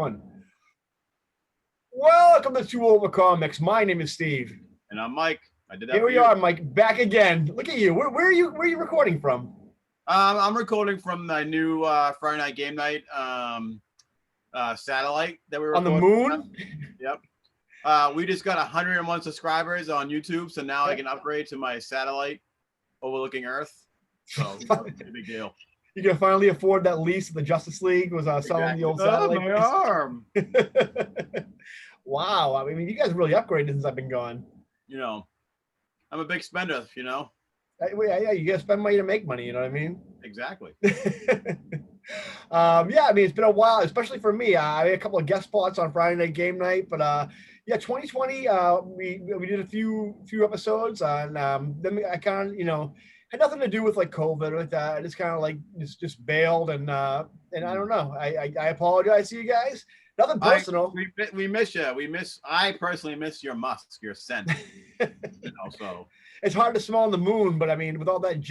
1. Welcome to Two Over Comics. My name is Steve. And I'm Mike. I did that. Here we are, Mike, back again. Look at you. Where are you recording from? I'm recording from my new Friday Night Game Night satellite that we were on the moon. On. Yep. We just got 101 subscribers on YouTube, so now I can upgrade to my satellite overlooking Earth. So it's a big deal. You can finally afford that lease. The Justice League was selling the old satellite. My arm. Wow. I mean, you guys really upgraded since I've been gone. You know, I'm a big spender, you know. Yeah, you gotta spend money to make money, you know what I mean? Exactly. Yeah, I mean, it's been a while, especially for me. I had a couple of guest spots on Friday Night Game Night, but yeah, 2020, we did a few episodes, and then I kind of, had nothing to do with like COVID or like that. I just kind of like just bailed, and I don't know. I apologize to you guys. Nothing personal. We miss you. I personally miss your musk, your scent. So it's hard to smell on the moon, but I mean, with all that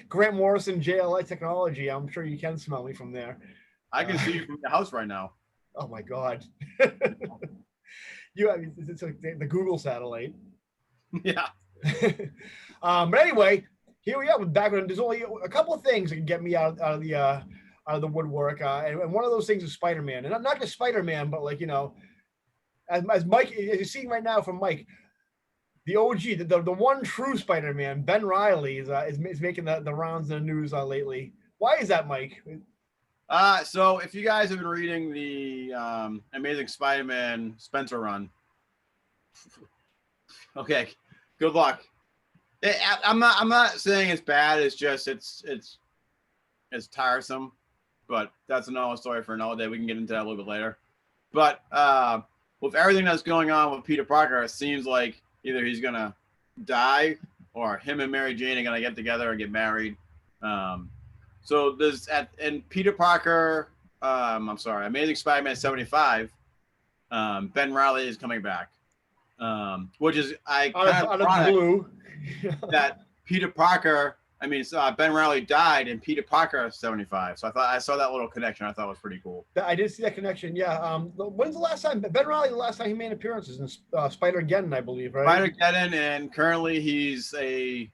Grant Morrison JLA technology, I'm sure you can smell me from there. I can see you from your house right now. Oh my God. It's like the Google satellite. Yeah. But anyway, here we are with background. There's only a couple of things that can get me out of the woodwork, and one of those things is Spider-Man, and not just Spider-Man, but like as Mike, as you're seeing right now from Mike, the OG, the one true Spider-Man, Ben Reilly is making the rounds in the news lately. Why is that, Mike? So if you guys have been reading the Amazing Spider-Man Spencer run, okay, good luck. I'm not saying it's bad. It's just it's tiresome, but that's another story for another day. We can get into that a little bit later. But with everything that's going on with Peter Parker, it seems like either he's gonna die or him and Mary Jane are gonna get together and get married. So there's and Peter Parker, Amazing Spider-Man 75, Ben Reilly is coming back, which is out of blue that Peter Parker. Ben Reilly died and Peter Parker 75. So I saw that little connection. I thought it was pretty cool. I did see that connection. Yeah. When's the last time Ben Reilly? The last time he made appearances in Spider-Geddon, I believe, right? Spider-Geddon, and currently he's a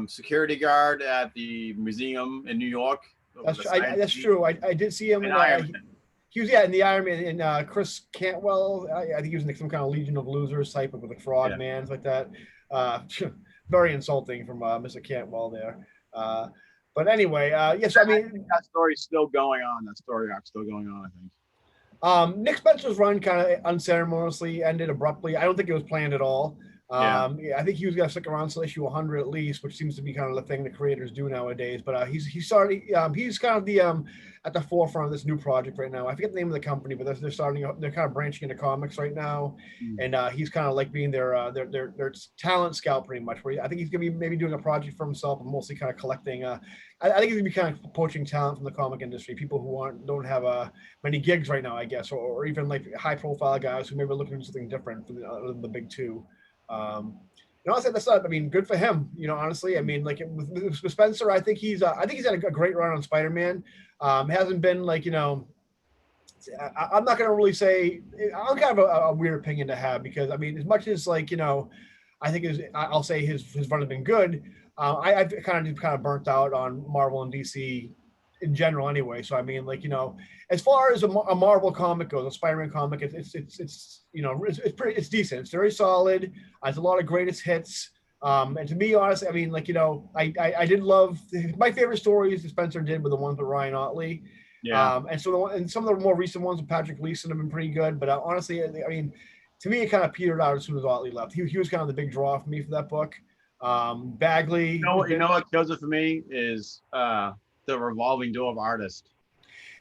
security guard at the museum in New York. That's true. I did see him. He was in the Iron Man, and Chris Cantwell. I think he was in some kind of Legion of Losers type of like Fraud Man, like that. Very insulting from Mr. Cantwell there. But anyway, yes, I mean that story's still going on. That story arc's still going on, I think. Nick Spencer's run kind of unceremoniously ended abruptly. I don't think it was planned at all. I think he was going to stick around till issue 100 at least, which seems to be kind of the thing the creators do nowadays. But he's kind of the at the forefront of this new project right now. I forget the name of the company, but they're kind of branching into comics right now, and he's kind of like being their talent scout pretty much. Where I think he's going to be maybe doing a project for himself, but mostly kind of collecting. I think he's going to be kind of poaching talent from the comic industry, people who don't have many gigs right now, I guess, or even like high profile guys who maybe are looking to do something different than the big two. Honestly, that's not. I mean, good for him. Honestly, I mean, like with Spencer, I think he's had a great run on Spider-Man. Hasn't been like I'm not gonna really say. I'm kind of a weird opinion to have because I mean, as much as like I think I'll say his run has been good. I've kind of burnt out on Marvel and DC in general anyway. So I mean, like as far as a Marvel comic goes, a Spider-Man comic, it's decent. It's very solid. It's a lot of greatest hits. And to me, honestly, I mean, like I did love my favorite stories that Spencer did were the ones with Ryan Ottley. Yeah. And some of the more recent ones with Patrick Gleason have been pretty good. But honestly, I mean, to me, it kind of petered out as soon as Ottley left. He was kind of the big draw for me for that book. Bagley. You know what kills it for me is the revolving door of artists.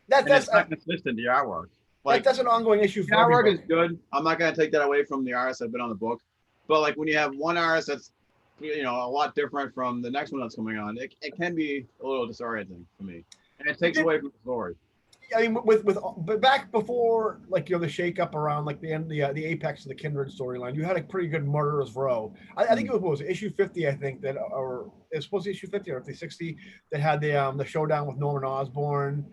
That's not consistent to the artwork. Like that's an ongoing issue for the artwork is good. I'm not going to take that away from the artists that have been on the book, but like when you have one artist that's a lot different from the next one that's coming on, it can be a little disorienting for me, and it takes away from the story. I mean, but back before like the shake up around like the end the apex of the Kindred storyline, you had a pretty good Murderer's Row. I think it was issue 50. I think that, or it's supposed to be issue 50 or 60 that had the showdown with Norman Osborn.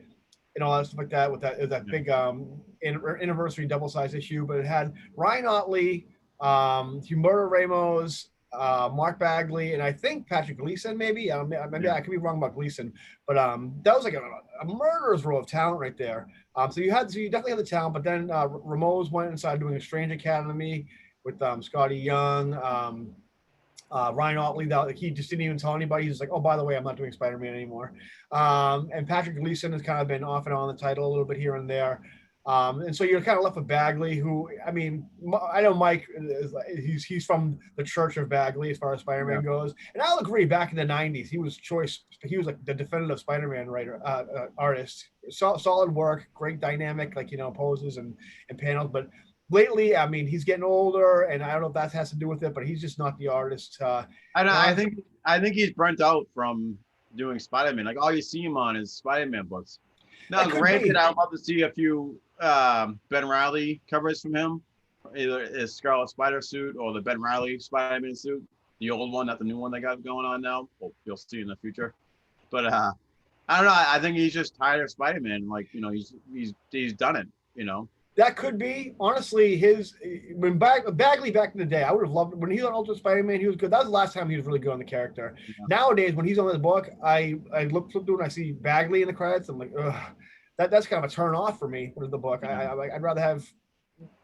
and all that stuff like that with that big anniversary double-sized issue. But it had Ryan Otley, Humberto Ramos, Mark Bagley, and I think Patrick Gleason, maybe. Maybe I could be wrong about Gleason, but that was like a murderer's row of talent right there. So you definitely had the talent, but then Ramos went and started doing a Strange Academy with Scotty Young. Ryan Otley, that he just didn't even tell anybody. He's just like, oh, by the way, I'm not doing Spider-Man anymore. And Patrick Gleason has kind of been off and on the title a little bit here and there. And so you're kind of left with Bagley, who, I mean, I know Mike, he's from the Church of Bagley as far as Spider-Man goes. And I'll agree, back in the 90s, he was like the definitive Spider-Man artist. Solid work, great dynamic, like, poses and panels. But lately, I mean, he's getting older, and I don't know if that has to do with it, but he's just not the artist. I think he's burnt out from doing Spider-Man. Like, all you see him on is Spider-Man books. Now, granted, I would love to see a few Ben Reilly covers from him, either his Scarlet Spider suit or the Ben Reilly Spider-Man suit, the old one, not the new one they got going on now. Well, you'll see in the future. But I don't know. I think he's just tired of Spider-Man. Like, he's done it. That could be, honestly, when Bagley back in the day, I would have loved when he was on Ultimate Spider-Man. He was good. That was the last time he was really good on the character. Yeah. Nowadays, when he's on the book, I look through and I see Bagley in the credits. I'm like, ugh, that's kind of a turn off for me for the book. Yeah. I'd rather have.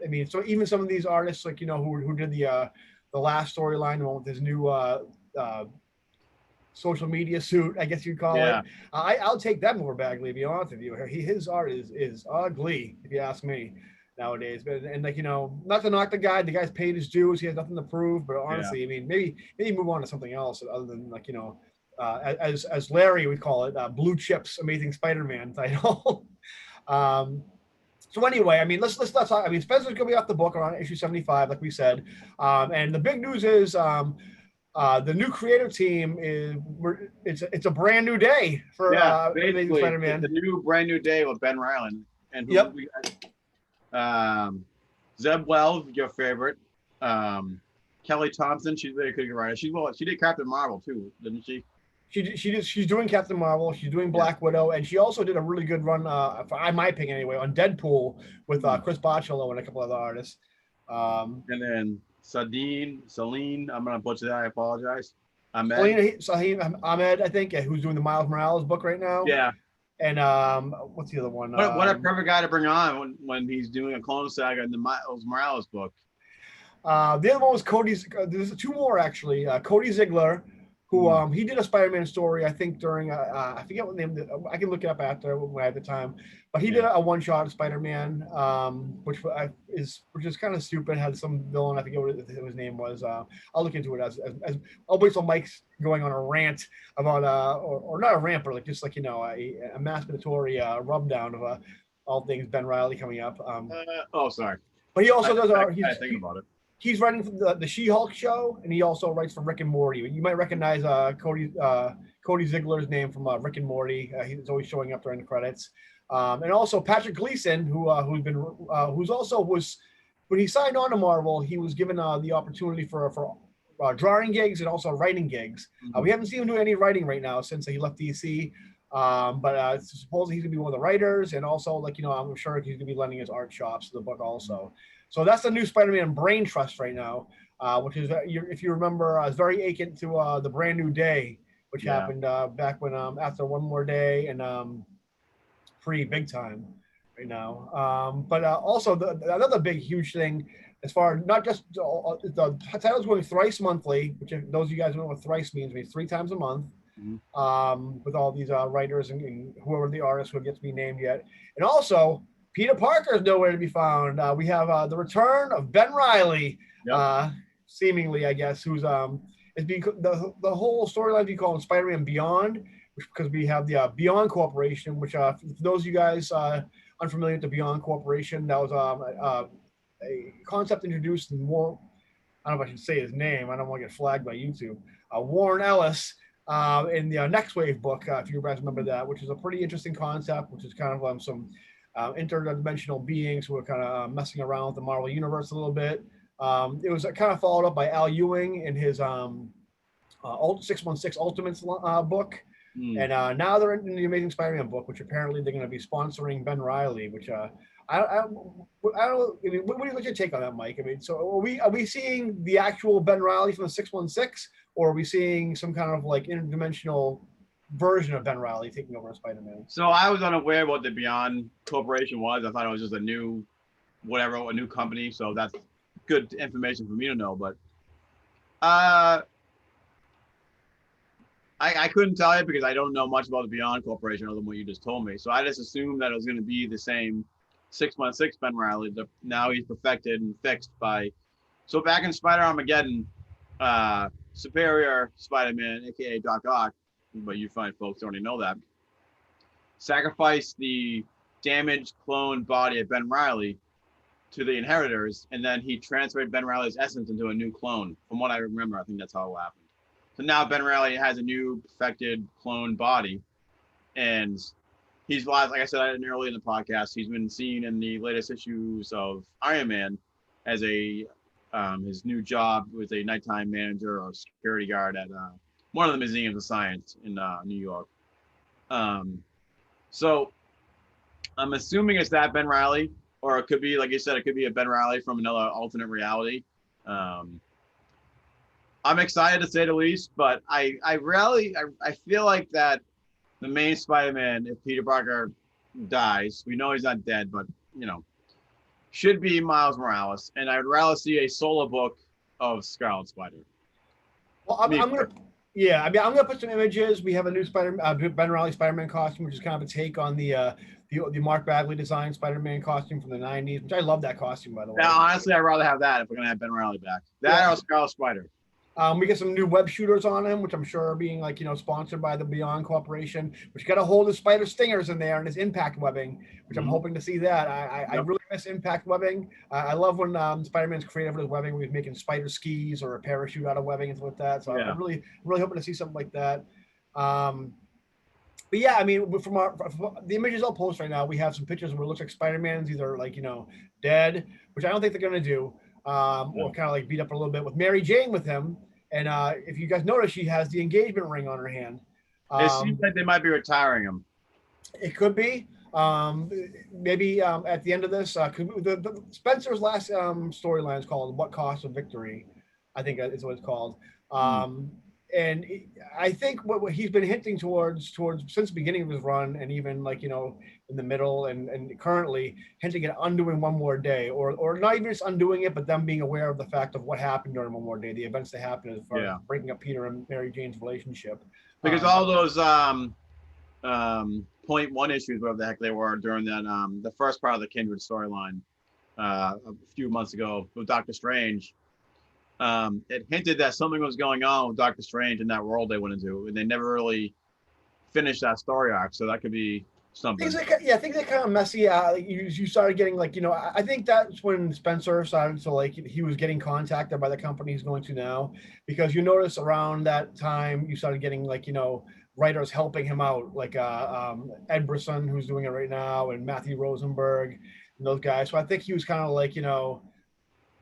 I mean, so even some of these artists, like who did the last storyline, the one with his new social media suit, I guess you'd call it. I'll take that over Bagley, to be honest with you. His art is ugly, if you ask me, nowadays. But and like not to knock the guy's paid his dues. He has nothing to prove. But honestly, I mean, maybe move on to something else other than like as Larry would call it, Blue Chip's Amazing Spider-Man title. So anyway, I mean, let's talk. I mean, Spencer's gonna be off the book around issue 75, like we said. And the big news is the new creative team it's a brand new day for Amazing Spider-Man. It's a new brand new day with Ben Reilly and we got, Zeb Wells, your favorite. Kelly Thompson, she's very good writer. She did Captain Marvel too, didn't she? She's doing Captain Marvel. She's doing Black Widow, and she also did a really good run, in my opinion anyway, on Deadpool with Chris Bachalo and a couple other artists. And then Celine, I'm gonna butcher that. I apologize. Saheem Ahmed, I think, who's doing the Miles Morales book right now. Yeah. And what's the other one? What a perfect guy to bring on when he's doing a Clone Saga in the Miles Morales book. The other one was there's two more actually. Cody Ziegler, who he did a Spider-Man story, I think, during I forget what name. I can look it up after when I have the time. But he did a one-shot of Spider-Man, which is kind of stupid. Had some villain, I forget what his name was. I'll look into it as I'll wait till Mike's going on a rant about or not a rant, but like just like a masturbatory rub-down of all things Ben Reilly coming up. Sorry. But he also does. I think about it. He's writing for the She-Hulk show, and he also writes for Rick and Morty. You might recognize Cody Ziegler's name from Rick and Morty. He's always showing up during the credits. And also Patrick Gleason, who's also when he signed on to Marvel, he was given the opportunity for drawing gigs and also writing gigs. We haven't seen him do any writing right now since he left DC. But supposedly he's gonna be one of the writers, and also I'm sure he's gonna be lending his art shops to the book also. So that's the new Spider-Man Brain Trust right now, which is, if you remember, is very akin to the Brand New Day, which happened back when after One More Day and pretty big time right now. But also another big huge thing as far as not just the title's going thrice monthly, which those of you guys don't know what thrice means 3 times a month. With all these writers and whoever the artists who have yet to be named yet, and also Peter Parker is nowhere to be found. We have the return of Ben Reilly, seemingly, I guess, who's is being the whole storyline being called Spider-Man Beyond, because we have the Beyond Corporation, which for those of you guys unfamiliar with the Beyond Corporation, that was a concept introduced in I don't know if I should say his name. I don't want to get flagged by YouTube. Warren Ellis. In the Next Wave book, if you guys remember that, which is a pretty interesting concept, which is kind of some interdimensional beings who are kind of messing around with the Marvel Universe a little bit. It was kind of followed up by Al Ewing in his 616 Ultimates book, now they're in the Amazing Spider-Man book, which apparently they're going to be sponsoring Ben Reilly, which I don't. I mean, what's your take on that, Mike? I mean, so are we seeing the actual Ben Reilly from the 616, or are we seeing some kind of like interdimensional version of Ben Reilly taking over Spider-Man? So I was unaware what the Beyond Corporation was. I thought it was just a new company. So that's good information for me to know. But I couldn't tell you because I don't know much about the Beyond Corporation other than what you just told me. So I just assumed that it was going to be the same 616 Ben Reilly. Now he's perfected and fixed by. So back in Spider-Armageddon, Superior Spider-Man, aka Doc Ock, but you find folks already know that, sacrificed the damaged clone body of Ben Reilly to the inheritors, and then he transferred Ben Reilly's essence into a new clone. From what I remember, I think that's how it happened. So now Ben Reilly has a new perfected clone body, and he's, like I said earlier in the podcast, he's been seen in the latest issues of Iron Man as his new job was a nighttime manager or security guard at one of the museums of science in New York. So I'm assuming it's that Ben Reilly, or it could be, like you said, it could be a Ben Reilly from another alternate reality. I'm excited to say the least, but I feel like that the main Spider-Man, if Peter Parker dies, we know he's not dead, but should be Miles Morales, and I'd rather see a solo book of Scarlet Spider. Well, I'm gonna put some images. We have a new Ben Reilly Spider-Man costume, which is kind of a take on the Mark Bagley designed Spider-Man costume from the 90s, which I love that costume, by the way. Now, honestly, I'd rather have that if we're gonna have Ben Reilly back. That or Scarlet Spider. We get some new web shooters on him, which I'm sure are being sponsored by the Beyond Corporation, which got a hold of spider stingers in there and his impact webbing, which I'm hoping to see that. I really miss impact webbing. I love when Spider-Man's creative with his webbing, when he's making spider skis or a parachute out of webbing and stuff like that. So I'm really hoping to see something like that. But yeah, I mean, from the images I'll post right now, we have some pictures where it looks like Spider-Man's either dead, which I don't think they're gonna do, or kind of like beat up a little bit with Mary Jane with him. And if you guys notice, she has the engagement ring on her hand. It seems like they might be retiring him. It could be. Maybe at the end of this, the Spencer's last storyline is called "What Cost of Victory," I think is what it's called. And I think what he's been hinting towards since the beginning of his run, and even in the middle and currently hinting at undoing One More Day, or not even just undoing it, but them being aware of the fact of what happened during One More Day, the events that happened as far as breaking up Peter and Mary Jane's relationship. Because all those point one issues, whatever the heck they were, during that the first part of the Kindred storyline a few months ago with Doctor Strange. It hinted that something was going on with Doctor Strange in that world they went into, and they never really finished that story arc. So that could be something. Things are kind of messy. You started getting I think that's when Spencer started to he was getting contacted by the company he's going to now, because you notice around that time you started getting writers helping him out, like Ed Brisson, who's doing it right now, and Matthew Rosenberg and those guys. So I think he was kind of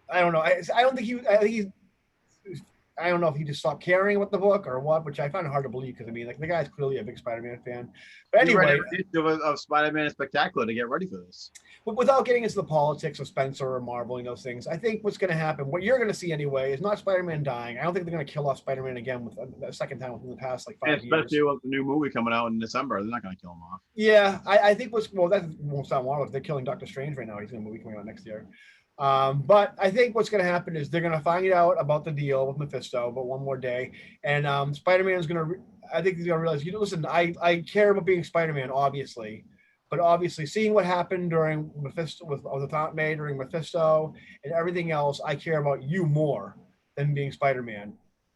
I don't know. I don't know if he just stopped caring about the book or what, which I find it hard to believe, because the guy's clearly a big Spider-Man fan. But anyway, of Spider-Man Spectacular to get ready for this. But without getting into the politics of Spencer or Marvel and those things, I think what's going to happen, what you're going to see anyway, is not Spider-Man dying. I don't think they're going to kill off Spider-Man again with a second time within the past 5 years. Especially with the new movie coming out in December, they're not going to kill him off. Yeah, I think that won't sound wild if they're killing Doctor Strange right now. He's in a movie coming out next year. But I think what's going to happen is they're going to find out about the deal with Mephisto, but One More Day, and Spider-Man is going to. I think he's going to realize. Listen, I care about being Spider-Man, obviously, but obviously seeing what happened during Mephisto with the Aunt May during Mephisto and everything else, I care about you more than being Spider-Man.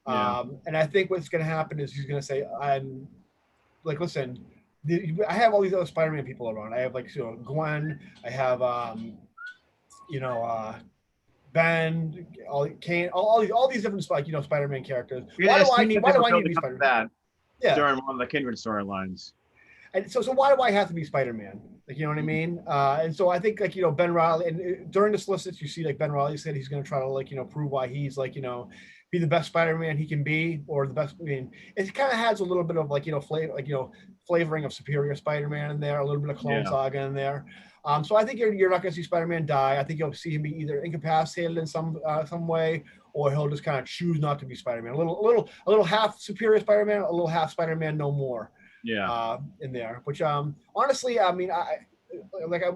Yeah. And I think what's going to happen is he's going to say, "I'm listen, I have all these other Spider-Man people around. I have Gwen. I have." Ben, Kane, all these different Spider-Man characters. Why do I need to be Spider-Man? During one of the Kindred storylines. And so why do I have to be Spider-Man? You know what I mean? And so I think Ben Reilly, and during the solicits you see Ben Reilly said he's going to try to prove why he's be the best Spider-Man he can be, or the best. I mean, it kind of has a little bit of like flavor, flavoring of Superior Spider-Man in there, a little bit of Clone Saga in there. So I think you're not going to see Spider-Man die. I think you'll see him be either incapacitated in some way, or he'll just kind of choose not to be Spider-Man. A little half Superior Spider-Man, a little half Spider-Man, no more. In there, which honestly, I mean,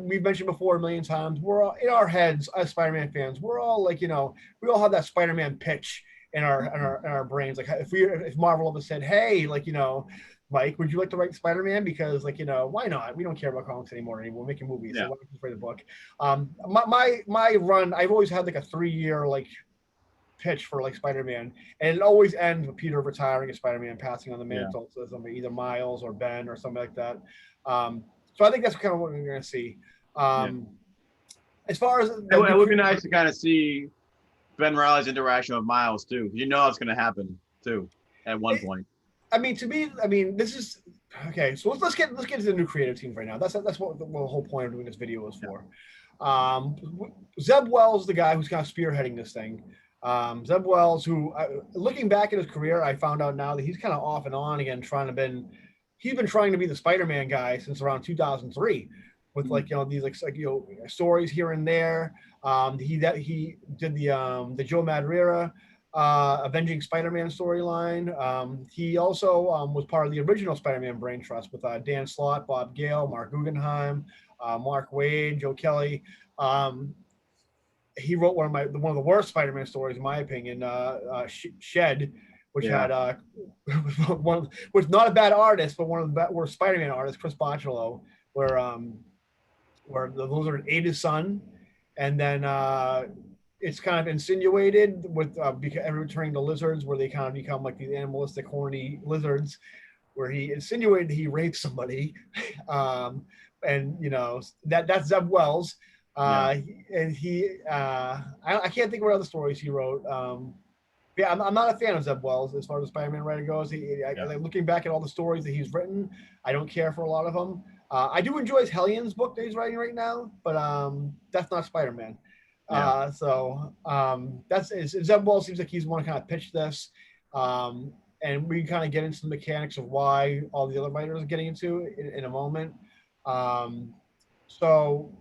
we've mentioned before a million times, we're all in our heads as Spider-Man fans. We're all like, we all have that Spider-Man pitch in our brains. Like if Marvel ever said, hey, like, Mike, would you like to write Spider-Man? Because like, why not? We don't care about comics anymore. We're making movies. So why don't you write a book? My run, I've always had like a 3-year like pitch for like Spider-Man, and it always ends with Peter retiring as Spider-Man, passing on the mantle to somebody, either Miles or Ben or something like that. So I think that's kind of what we're going to see. As far as it would be nice to kind of see Ben Reilly's interaction with Miles too. It's going to happen too at one point. I mean, to me, this is okay. So let's get into the new creative team right now. That's what the whole point of doing this video was for. Zeb Wells is the guy who's kind of spearheading this thing. Zeb Wells, who looking back at his career, I found out now that he's kind of off and on again, he's been trying to be the Spider-Man guy since around 2003, with like these stories here and there. He did the Joe Madureira Avenging Spider-Man storyline. He also was part of the original Spider-Man Brain Trust with Dan Slott, Bob Gale, Mark Guggenheim, Mark Waid, Joe Kelly. He wrote one of the worst Spider-Man stories, in my opinion, Shed, which had was not a bad artist, but one of the worst Spider-Man artists, Chris Bocciolo, where the Lizard ate his son, and then it's kind of insinuated with returning to lizards, where they kind of become like these animalistic, horny lizards, where he insinuated he raped somebody, and that's Zeb Wells. And he I can't think of what other stories he wrote. I'm not a fan of Zeb Wells as far as the Spider-Man writer goes. Looking back at all the stories that he's written, I don't care for a lot of them. I do enjoy his Hellions book that he's writing right now, but that's not Spider-Man. That's Zeb Wells seems like he's want to kind of pitch this, and we kind of get into the mechanics of why all the other writers are getting into in a moment. So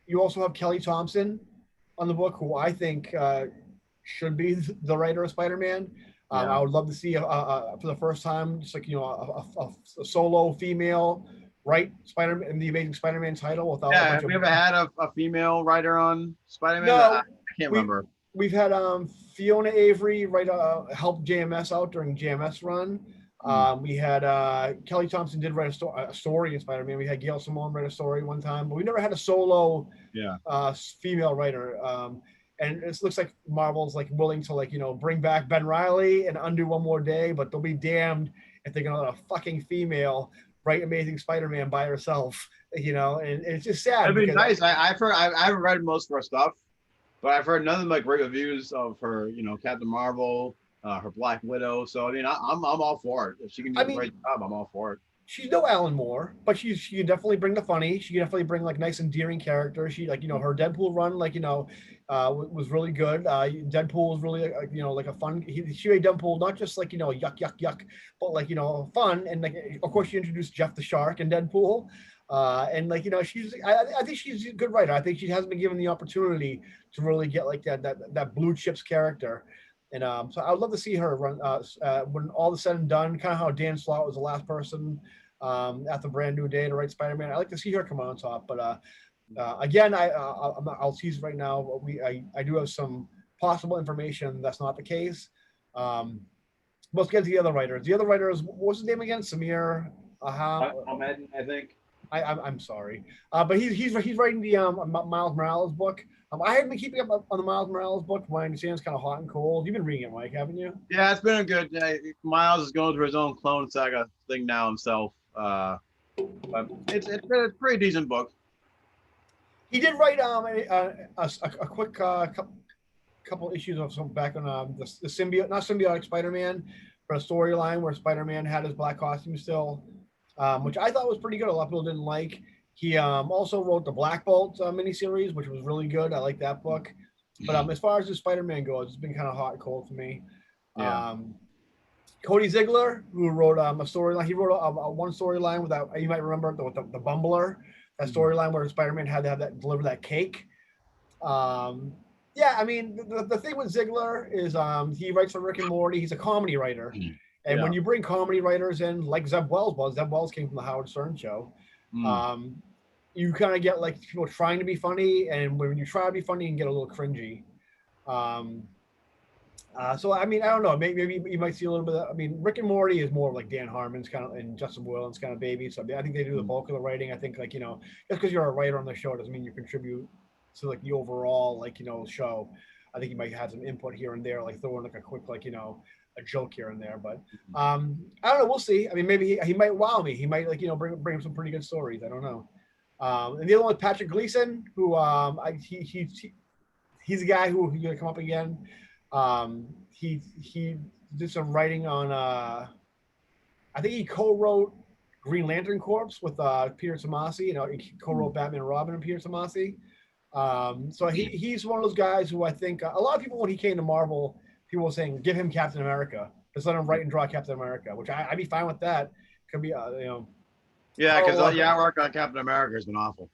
you also have Kelly Thompson on the book, who I think should be the writer of Spider-Man. I would love to see for the first time, just like a solo female write Spider-Man in the Amazing Spider-Man title without. Have we ever had a female writer on Spider-Man? No, I can't remember. We've had Fiona Avery help JMS out during JMS run. We had Kelly Thompson did write a story in Spider-Man. We had Gail Simone write a story one time, but we never had a solo female writer. And it looks like Marvel's like willing to bring back Ben Reilly and undo One More Day, but they'll be damned if they're gonna let a fucking female write Amazing Spider-Man by herself. And it's just sad. It'd be nice. I haven't read most of her stuff, but I've heard nothing but great reviews of her. Captain Marvel, her Black Widow. So I'm all for it. If she can do a great job, I'm all for it. She's no Alan Moore, but she can definitely bring the funny. She can definitely bring like nice endearing characters. She her Deadpool run was really good. Deadpool was really like a fun. She made Deadpool not just like yuck, but like fun, and like of course she introduced Jeff the Shark in Deadpool, and she's I think she's a good writer. I think she hasn't been given the opportunity to really get like that blue chips character. And so I would love to see her run when all is said and done, kind of how Dan Slott was the last person at the Brand New Day to write Spider-Man. I like to see her come on top. But again, I'll tease right now. I do have some possible information that's not the case. Let's get to the other writers. The other writers, what was his name again? Samir Ahmed, I think. I'm sorry, but he's writing the Miles Morales book. I haven't been keeping up on the Miles Morales book. My understanding is kind of hot and cold. You've been reading it, Mike, haven't you? Yeah, it's been a good. Miles is going through his own Clone Saga thing now himself. But it's a pretty decent book. He did write a quick couple issues of some back on the symbiotic Spider-Man, but a storyline where Spider-Man had his black costume still, which I thought was pretty good. A lot of people didn't like. He also wrote the Black Bolt miniseries, which was really good. I like that book. But as far as the Spider-Man goes, it's been kind of hot and cold for me. Yeah. Cody Ziegler, who wrote a storyline, he wrote a one storyline with that, you might remember the Bumbler, that storyline where Spider-Man had to have that deliver that cake. Yeah, I mean the thing with Ziegler is he writes for Rick and Morty. He's a comedy writer, and when you bring comedy writers in, like Zeb Wells was, Zeb Wells came from the Howard Stern show. You kind of get like people trying to be funny, and when you try to be funny, you can get a little cringy. So I mean, I don't know. Maybe you might see a little bit. I mean, Rick and Morty is more like Dan Harmon's kind of and Justin Roiland's kind of baby. So I think they do the bulk of the writing. I think like just because you're a writer on the show doesn't mean you contribute to like the overall show. I think you might have some input here and there, like throwing like a quick a joke here and there. But I don't know. We'll see. I mean, maybe he might wow me. He might bring some pretty good stories. I don't know. And the other one is Patrick Gleason, who he's a guy who's going to come up again. He did some writing on I think he co-wrote Green Lantern Corps with Peter Tomasi. He co-wrote Batman and Robin and Peter Tomasi. So he's one of those guys who I think a lot of people, when he came to Marvel, people were saying give him Captain America, just let him write and draw Captain America, which I'd be fine with that. Could be yeah, because work on Captain America has been awful.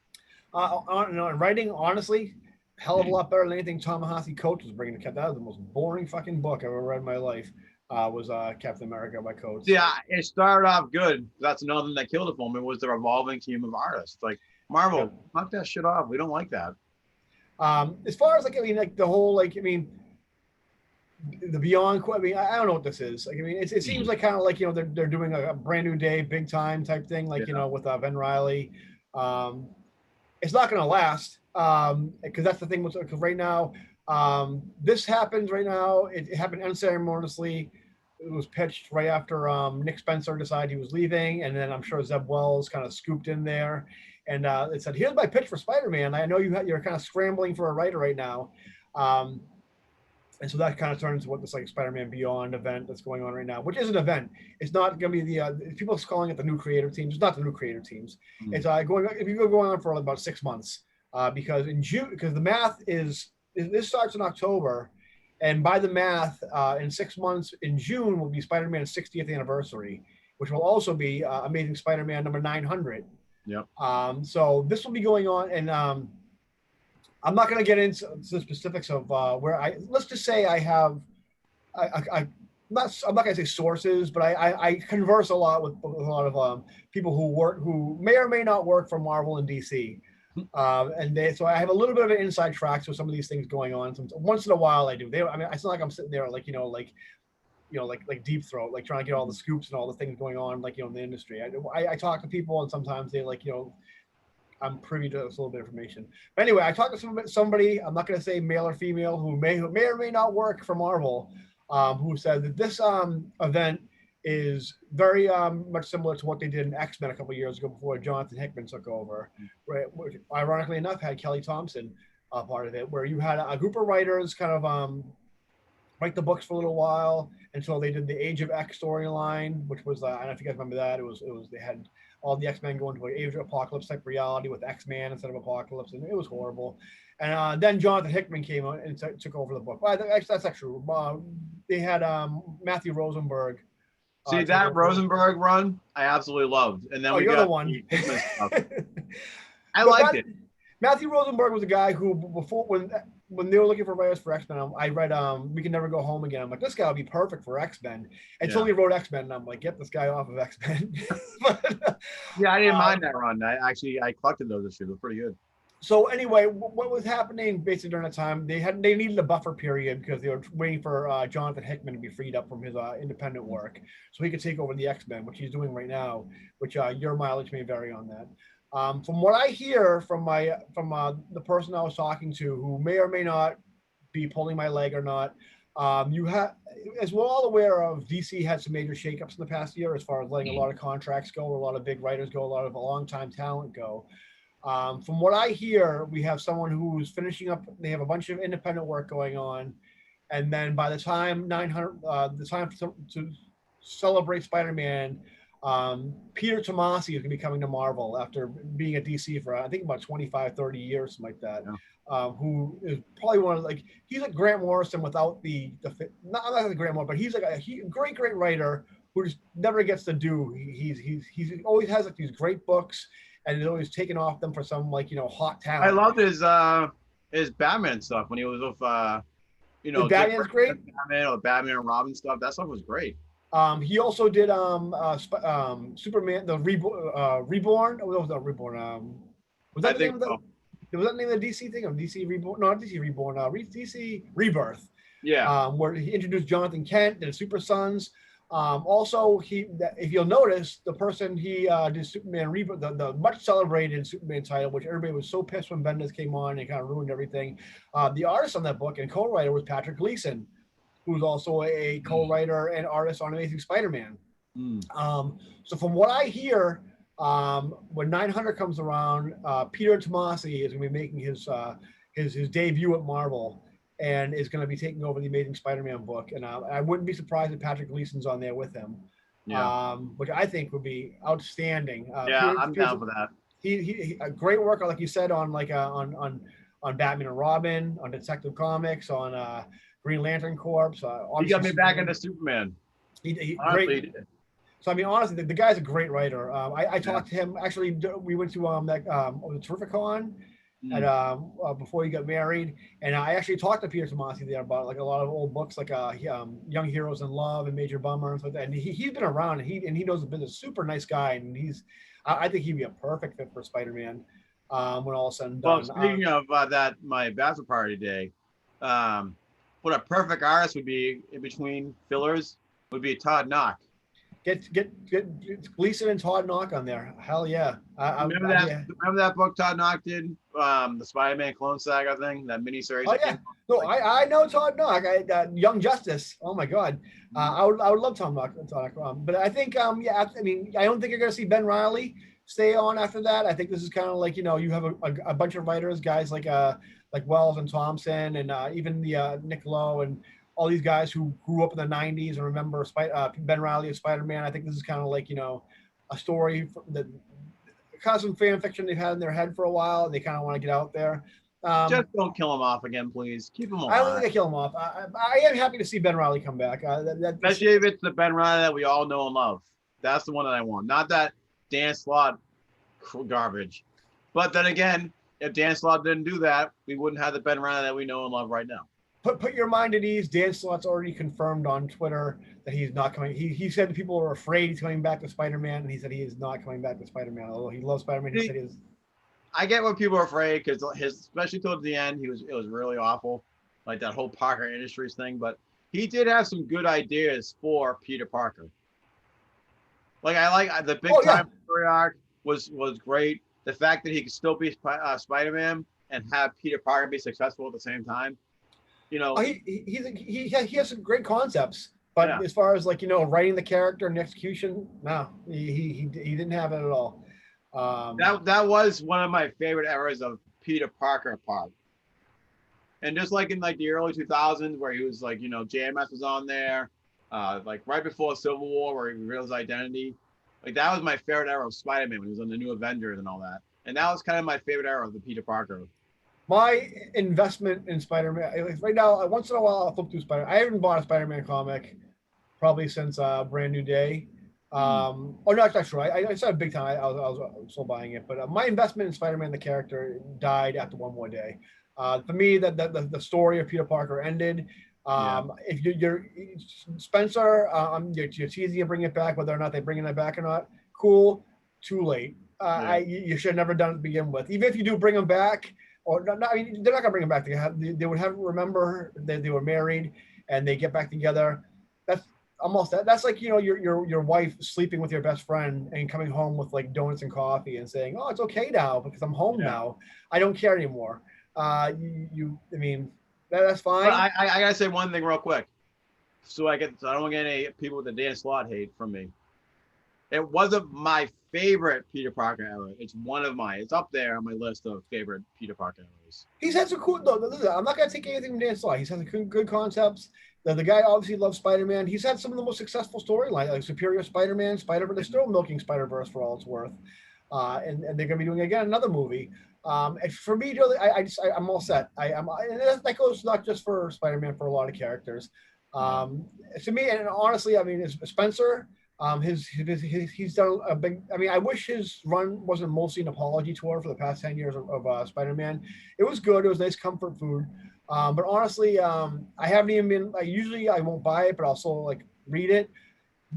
And writing, honestly, hell of a lot better than anything Ta-Nehisi Coates was bringing to Captain. That was the most boring fucking book I've ever read in my life. Was Captain America by Coates. Yeah, it started off good. That's another thing that killed it for me was the revolving team of artists. Like Marvel, knock that shit off. We don't like that. As far as the whole the Beyond. I mean, I don't know what this is. It seems like kind of they're doing a brand new day, big time type thing. With Ben Reilly. It's not going to last because that's the thing. Because right now, this happens right now. It happened unceremoniously. It was pitched right after Nick Spencer decided he was leaving, and then I'm sure Zeb Wells kind of scooped in there, and it said, "Here's my pitch for Spider-Man. I know you're kind of scrambling for a writer right now." And so that kind of turns into what this Spider-Man Beyond event that's going on right now, which is an event. It's not going to be the people are calling it the new creative teams. It's not the new creative teams. It's going on for about 6 months because in June, because the math is this starts in October, and by the math, in 6 months in June will be Spider-Man's 60th anniversary, which will also be Amazing Spider-Man number 900. Yep. So this will be going on, and I'm not going to get into the specifics of where let's just say I have, I'm not going to say sources, but I converse a lot with a lot of people who may or may not work for Marvel and DC. So I have a little bit of an inside track with some of these things going on. Once in a while I do. It's not like I'm sitting there like deep throat, trying to get all the scoops and all the things going on, in the industry. I talk to people and sometimes they I'm privy to this little bit of information. But anyway, I talked to somebody, I'm not going to say male or female, who may or may not work for Marvel, who said that this event is very much similar to what they did in X-Men a couple of years ago before Jonathan Hickman took over, right? Which, ironically enough, had Kelly Thompson part of it, where you had a group of writers kind of write the books for a little while until they did the Age of X storyline, which was I don't know if you guys remember that. It was they had all the X-Men go into an Age of Apocalypse type reality with X-Man instead of Apocalypse, and it was horrible. And then Jonathan Hickman came on and took over the book. Well, that's not true. They had Matthew Rosenberg. See that Rosenberg run, I absolutely loved. And then we got the one. I liked it. Matthew Rosenberg was a guy who before when they were looking for writers for X-Men, I read We Can Never Go Home Again. I'm like, this guy would be perfect for X-Men. Until he wrote X-Men, and I'm like, get this guy off of X-Men. Yeah, I didn't mind that run. I collected those issues. They're pretty good. So anyway, what was happening basically during that time? They needed a buffer period because they were waiting for Jonathan Hickman to be freed up from his independent work, so he could take over the X-Men, which he's doing right now. Which your mileage may vary on that. From what I hear from the person I was talking to, who may or may not be pulling my leg or not, you have, as we're all aware of, DC had some major shakeups in the past year as far as letting a lot of contracts go, a lot of big writers go, a lot of long-time talent go. From what I hear, we have someone who's finishing up. They have a bunch of independent work going on, and then by the time 900, the time to celebrate Spider-Man, Peter Tomasi is going to be coming to Marvel after being at DC for I think about 25, 30 years, something like that. Yeah. Who is probably one of he's like Grant Morrison without not like Grant Morrison, but he's like a great writer who just never gets to do. He's always has like these great books and is always taken off them for some hot talent. I loved his Batman stuff when he was with Batman's great. Batman or Batman and Robin stuff. That stuff was great. He also did Superman Reborn. Oh, that was not Reborn. Was that the name of the? Was that the name of the DC thing? Of DC Reborn? No, not DC Reborn. DC Rebirth. Yeah. Where he introduced Jonathan Kent, did Super Sons. Also, if you'll notice, the person he did Superman Rebirth, the much celebrated Superman title, which everybody was so pissed when Bendis came on and kind of ruined everything. The artist on that book and co-writer was Patrick Gleason, who's also a co-writer and artist on Amazing Spider-Man. So from what I hear, when 900 comes around, Peter Tomasi is going to be making his debut at Marvel and is going to be taking over the Amazing Spider-Man book. And I wouldn't be surprised if Patrick Gleason's on there with him, which I think would be outstanding. I'm down for that. He great work, like you said, on on Batman and Robin, on Detective Comics, on Green Lantern Corps. He got me back into Superman. Great. So I mean, honestly, the guy's a great writer. I talked to him. Actually, we went to the Terrificon before he got married, and I actually talked to Peter Tomasi there about like a lot of old books, like Young Heroes in Love and Major Bummer and stuff like that. And he's been around, and he knows the business. Super nice guy, and I think he'd be a perfect fit for Spider-Man when all is said and done. Well, speaking of that, my bachelor party day, what a perfect artist would be in between fillers would be Todd Knock. Get Gleason and Todd Knock on there. Hell yeah. Remember that book Todd Knock did? The Spider-Man Clone Saga thing, that miniseries. Oh yeah. No, I know Todd Knock. Young Justice. Oh my God. I would love Todd Knock. But I think I mean, I don't think you're gonna see Ben Reilly stay on after that. I think this is kind of like, you have a bunch of writers, guys like Wells and Thompson, and even the Nick Lowe and all these guys who grew up in the 90s and remember Ben Reilly as Spider-Man. I think this is kind of like, a story that kind of some fan fiction they've had in their head for a while, and they kind of want to get out there. Just don't kill him off again, please. Keep him alive. I don't think they kill him off. I am happy to see Ben Reilly come back. Especially if it's the Ben Reilly that we all know and love. That's the one that I want. Not that Dan Slott garbage. But then again, if Dan Slott didn't do that, we wouldn't have the Ben Reilly that we know and love right now. Put your mind at ease. Dan Slott's already confirmed on Twitter that he's not coming. He said people are afraid he's coming back to Spider-Man, and he said he is not coming back to Spider-Man. Although he loves Spider-Man, he said he is. I get what people are afraid because especially towards the end, it was really awful, like that whole Parker Industries thing. But he did have some good ideas for Peter Parker. Like I like the big time story arc was great. The fact that he could still be Spider-Man and have Peter Parker be successful at the same time. He has some great concepts, but as far as writing the character and execution, no, he didn't have it at all. That was one of my favorite eras of Peter Parker part. And just like in the early 2000s where he was JMS was on there, right before Civil War where he revealed his identity. That was my favorite era of Spider-Man when he was on the New Avengers and all that. And that was kind of my favorite era of the Peter Parker. My investment in Spider-Man, right now, once in a while, I'll flip through Spider-Man. I haven't bought a Spider-Man comic probably since Brand New Day. No, that's not true. I said big time. I was still buying it. But my investment in Spider-Man, the character, died after one more day. For me, the story of Peter Parker ended. If you're Spencer, you're teasing to bring it back, whether or not they're bringing it back or not. Cool. Too late. You should have never done it to begin with. Even if you do bring them back, or not, I mean, they're not gonna bring them back. They would have remember that they were married and they get back together. That's almost that's like your wife sleeping with your best friend and coming home with donuts and coffee and saying, "Oh, it's okay now because I'm home now. I don't care anymore." I mean, that's fine. But I gotta say one thing real quick, so I don't get any people with the Dan Slott hate from me. It wasn't my favorite Peter Parker era. It's one of mine. It's up there on my list of favorite Peter Parker eras. He's had some cool. No, I'm not gonna take anything from Dan Slott. He's had some good concepts. The guy obviously loves Spider-Man. He's had some of the most successful storylines, like Superior Spider-Man, Spider-Man. They're still milking Spider-Verse for all it's worth, and they're going to be doing again another movie. And for me, Joe, I'm all set. And that goes not just for Spider-Man, for a lot of characters. To me, and honestly, I mean, Spencer. He's done a big. I mean, I wish his run wasn't mostly an apology tour for the past 10 years of Spider-Man. It was good. It was nice comfort food. But honestly, I haven't even been. Usually, I won't buy it, but I'll still like read it.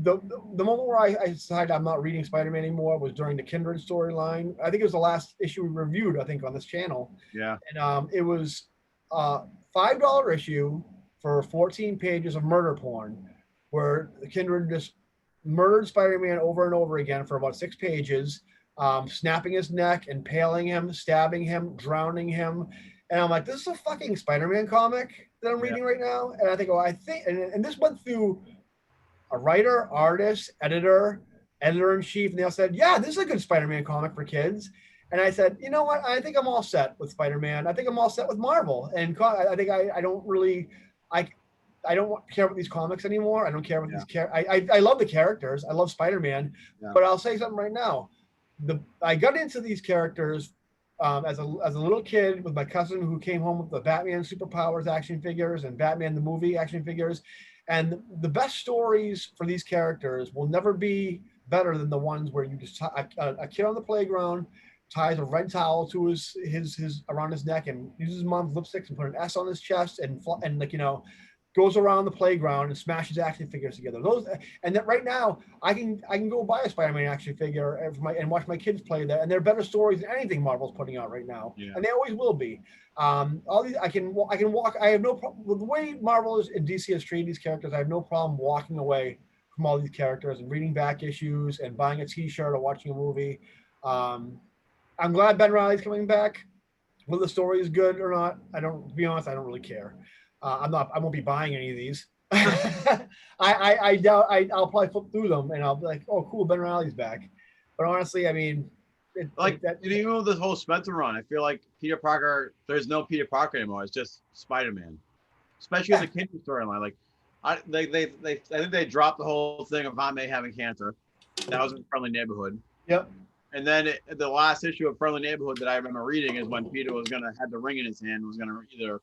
The moment where I decided I'm not reading Spider-Man anymore was during the Kindred storyline. I think it was the last issue we reviewed, I think, on this channel. Yeah. And it was $5 issue for 14 pages of murder porn, where the Kindred just murdered Spider-Man over and over again for about 6 pages, snapping his neck, impaling him, stabbing him, drowning him. And I'm like, this is a fucking Spider-Man comic that I'm reading right now. And I think, and this went through a writer, artist, editor-in-chief, and they all said, yeah, this is a good Spider-Man comic for kids. And I said, you know what? I think I'm all set with Spider-Man. I think I'm all set with Marvel. And I think I don't really, I don't care about these comics anymore. I don't care about these characters. I love the characters. I love Spider-Man. But I'll say something right now. I got into these characters as a little kid with my cousin who came home with the Batman Superpowers action figures and Batman the movie action figures. And the best stories for these characters will never be better than the ones where you just a kid on the playground ties a red towel to his around his neck and uses mom's lipsticks and put an S on his chest and like, you know, goes around the playground and smashes action figures together. And that right now I can go buy a Spider-Man action figure and watch my kids play that, and they're better stories than anything Marvel's putting out right now, and they always will be. All these I can walk. I have no problem with the way Marvel and DC has treated these characters. I have no problem walking away from all these characters and reading back issues and buying a T-shirt or watching a movie. I'm glad Ben Reilly's coming back. Whether the story is good or not, to be honest, I don't really care. I won't be buying any of these. I doubt I'll probably flip through them and I'll be like, oh, cool, Ben Reilly's back. But honestly, I mean, even with this whole Spencer run, I feel like Peter Parker, there's no Peter Parker anymore. It's just Spider-Man, especially in the Kindred storyline. Like, I think they dropped the whole thing of Aunt May having cancer. That was in Friendly Neighborhood. Yep. And then the last issue of Friendly Neighborhood that I remember reading is when Peter had the ring in his hand, was gonna either,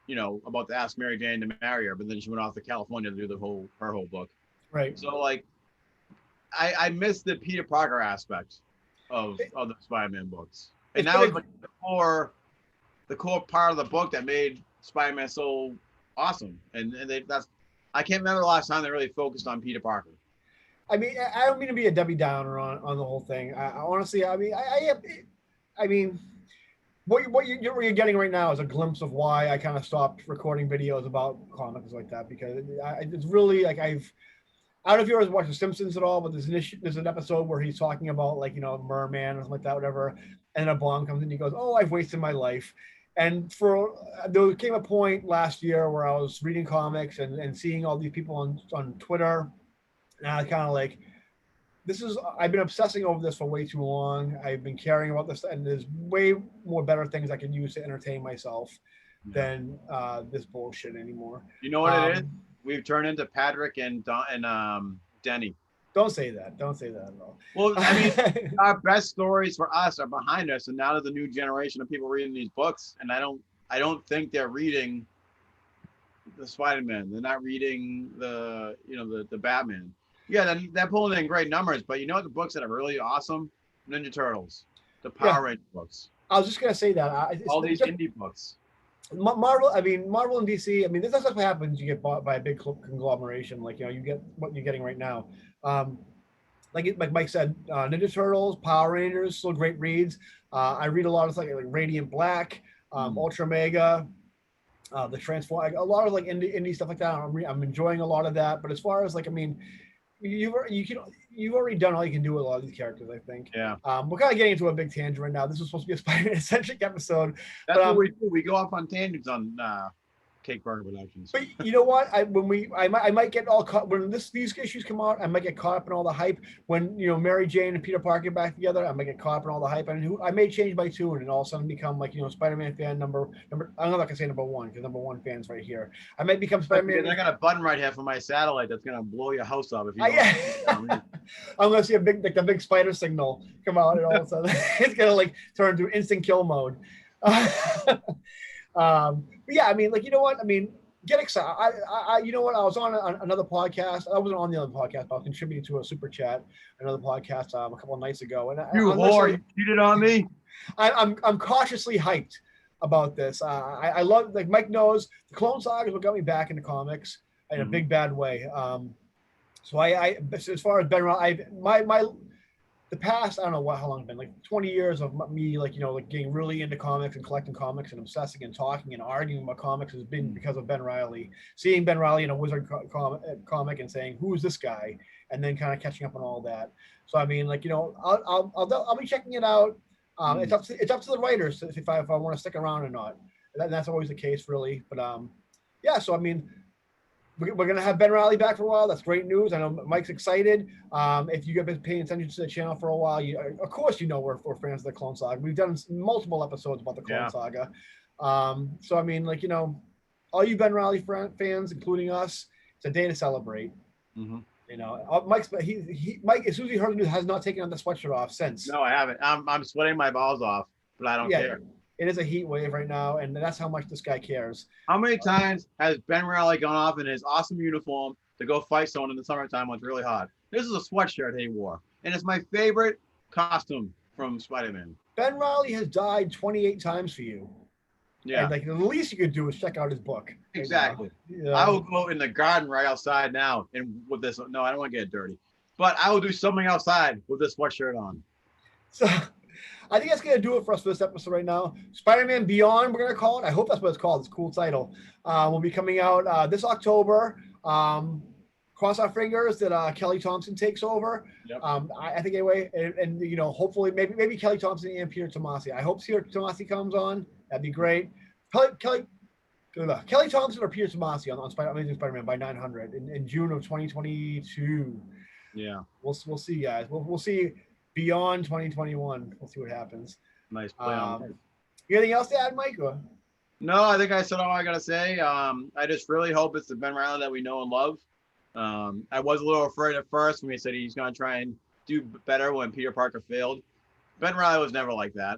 you know, about to ask Mary Jane to marry her, but then she went off to California to do her whole book. Right. So like, I miss the Peter Parker aspect of the Spider-Man books, and that was like the core part of the book that made Spider-Man so awesome. And I can't remember the last time they really focused on Peter Parker. I mean, I don't mean to be a Debbie Downer on the whole thing. Honestly, I mean, what you're getting right now is a glimpse of why I kind of stopped recording videos about comics like that, because it's really like I don't know if you ever watched The Simpsons at all, but there's an episode where he's talking about, like, you know, Merman or something like that, whatever, and then a bomb comes in and he goes, oh, I've wasted my life. And there came a point last year where I was reading comics and seeing all these people on Twitter, and I kind of like, I've been obsessing over this for way too long. I've been caring about this, and there's way more better things I can use to entertain myself than this bullshit anymore. You know what it is? We've turned into Patrick and Denny. Don't say that. Don't say that at all. Well, I mean, our best stories for us are behind us, and now there's a new generation of people reading these books, and I don't think they're reading the Spider-Man. They're not reading the Batman. Yeah, they're pulling in great numbers, but you know what? The books that are really awesome? Ninja Turtles, the Power Ranger books. I was just gonna say that. All these indie books. Marvel and DC. I mean, this is what happens. You get bought by a big conglomeration. Like, you know, you get what you're getting right now. Like Mike said, Ninja Turtles, Power Rangers, still great reads. I read a lot of like Radiant Black, Ultra Mega, the Transform, a lot of like indie stuff like that. I'm enjoying a lot of that. But as far as like, I mean, you've already done all you can do with a lot of these characters, I think. Yeah. We're kind of getting into a big tangent right now. This was supposed to be a Spider-Man centric episode. That's what we do. We go off on tangents on Cake Burger Productions. But you know what? I might get all caught when these issues come out. I might get caught up in all the hype. When Mary Jane and Peter Parker back together, I might get caught up in all the hype. And I may change my tune and all of a sudden become like Spider-Man fan number. I'm not gonna say number one because number one fan's right here. I might become Spider-Man. I got a button right here for my satellite that's gonna blow your house up if you. Yeah. I'm gonna see the big spider signal come out and all of a sudden it's gonna like turn into instant kill mode. But yeah, I mean, like, you know what? I mean, get excited. You know what? I was on another podcast. I wasn't on the other podcast, but I was contributing to a super chat, another podcast a couple of nights ago. And you whore, you cheated on me. I'm cautiously hyped about this. I love, like Mike knows, the Clone Saga is what got me back into comics in a big bad way. So as far as Ben Riley, the past, I don't know how long it's been, like 20 years of me, like, like getting really into comics and collecting comics and obsessing and talking and arguing about comics has been because of Ben Riley. Seeing Ben Riley in a Wizard comic and saying, who is this guy? And then kind of catching up on all that. So, I mean, like, I'll be checking it out. It's up to the writers if I want to stick around or not. And that's always the case, really. But, yeah, so, I mean, we're going to have Ben Riley back for a while. That's great news. I know Mike's excited. If you have been paying attention to the channel for a while, of course, we're fans of the Clone Saga. We've done multiple episodes about the Clone Saga. So, I mean, like, all you Ben Riley fans, including us, it's a day to celebrate. Mike, as soon as he heard the news, has not taken the sweatshirt off since. No, I haven't. I'm sweating my balls off, but I don't care. It is a heat wave right now, and that's how much this guy cares. How many times has Ben Riley gone off in his awesome uniform to go fight someone in the summertime when it's really hot? This is a sweatshirt he wore, and it's my favorite costume from Spider-Man. Ben Riley has died 28 times for you. Yeah. And like the least you could do is check out his book. Exactly. I will go in the garden right outside now, and with this, no, I don't want to get dirty, but I will do something outside with this sweatshirt on. So I think that's going to do it for us for this episode right now. Spider-Man Beyond, we're going to call it. I hope that's what it's called. It's a cool title. Will be coming out this October. Cross our fingers that Kelly Thompson takes over. Yep. I think anyway, and hopefully maybe Kelly Thompson and Peter Tomasi. I hope Peter Tomasi comes on. That'd be great. Kelly Thompson or Peter Tomasi on Amazing Spider-Man by 900 in June of 2022. Yeah. We'll see, guys. We'll see. Beyond 2021, we'll see what happens. Nice play on. You anything else to add, Mike? Or? No, I think I said all I gotta say. I just really hope it's the Ben Riley that we know and love. I was a little afraid at first when he said he's gonna try and do better when Peter Parker failed. Ben Riley was never like that.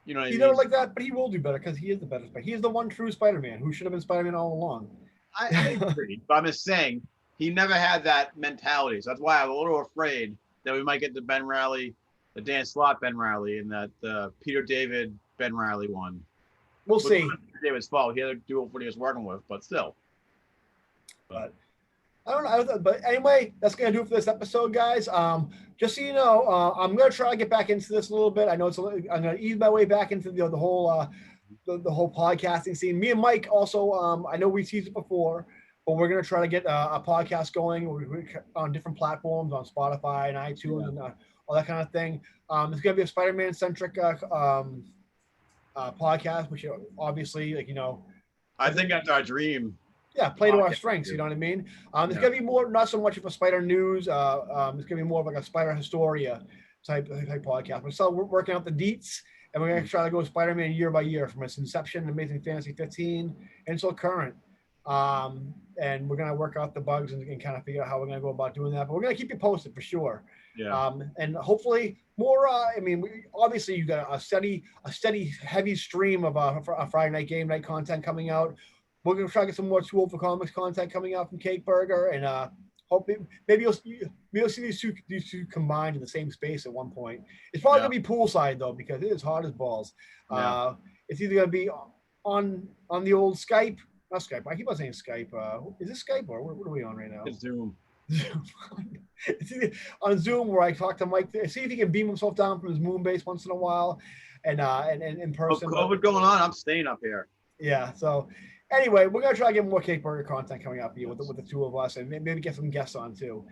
You know what I mean? He's never like that, but he will do better because he is the better Spider. He is the one true Spider-Man who should have been Spider-Man all along. I agree, but I'm just saying he never had that mentality. So that's why I'm a little afraid that we might get the Ben Riley, the Dan Slott Ben Riley, and that the Peter David Ben Riley one. We'll see. Peter David's fault. He had to do what he was working with, but still. But I don't know. But anyway, that's going to do it for this episode, guys. Just so you know, I'm going to try to get back into this a little bit. I know I'm going to ease my way back into the whole the whole podcasting scene. Me and Mike also, I know we teased it before, but we're going to try to get a podcast going on different platforms, on Spotify and iTunes and all that kind of thing. It's going to be a Spider-Man centric podcast, which obviously, I think that's our dream. Yeah, play to our strengths. You know what I mean? It's gonna be more, not so much of a Spider News. It's gonna be more of like a Spider Historia type podcast. We're still working out the deets, and we're gonna try to go Spider-Man year by year from its inception, Amazing Fantasy 15, until current. And we're gonna work out the bugs and kind of figure out how we're gonna go about doing that. But we're gonna keep you posted for sure. Yeah. And hopefully more. Obviously you got a steady heavy stream of a Friday night game night content coming out. We're going to try to get some more Tool for Comics content coming out from Cake Burger, and hope maybe you'll see these two combined in the same space at one point. It's probably going to be poolside though, because it is hard as balls. Yeah. It's either going to be on the old Skype, not Skype. I keep on saying Skype. Is this Skype or what are we on right now? It's Zoom. It's either on Zoom where I talk to Mike, see if he can beam himself down from his moon base once in a while, and in person. COVID going on, I'm staying up here. Yeah. So. Anyway, we're going to try to get more Cake Burger content coming up here with the two of us, and maybe get some guests on too.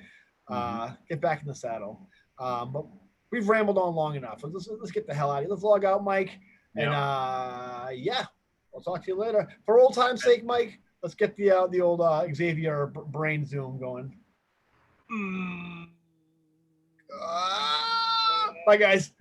Get back in the saddle. But we've rambled on long enough. Let's get the hell out of here. Let's log out, Mike. And we'll talk to you later. For old time's sake, Mike, Let's get the old Xavier brain zoom going. Bye, guys.